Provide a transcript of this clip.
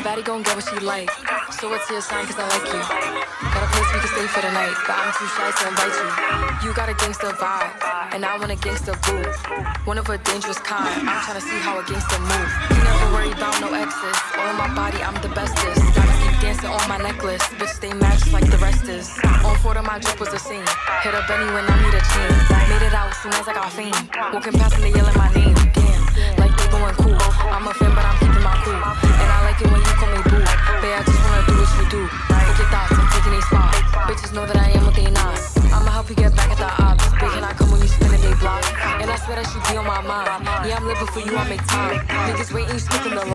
baddie gon' get what she like. So what's your sign, cause I like you. Got a place we can stay for the night, but I'm too shy to invite you. You got a gangster vibe, and I want a gangster boo. One of a dangerous kind, I'm tryna see how a gangster move. You never worry about no exes, all in my body, I'm the bestest. Gotta keep dancing on my necklace, bitch stay matched like the rest is. On 4 my drip was a scene, hit up Benny when I need a chain. Made it out soon as I got fame, walking past and they yelling my name. Damn, like they going cool, I'm a fan but I'm keeping my cool. And I like it when you call me boo, babe I just wanna do what you do. Take your thoughts, I'm taking a spot. Bitches know that I am what they not. I'ma help you get back at the ops. Big can I come when you spinning they block? And I swear that you be on my mind. Yeah, I'm living for you, I make time. Niggas waiting, you skipping the line.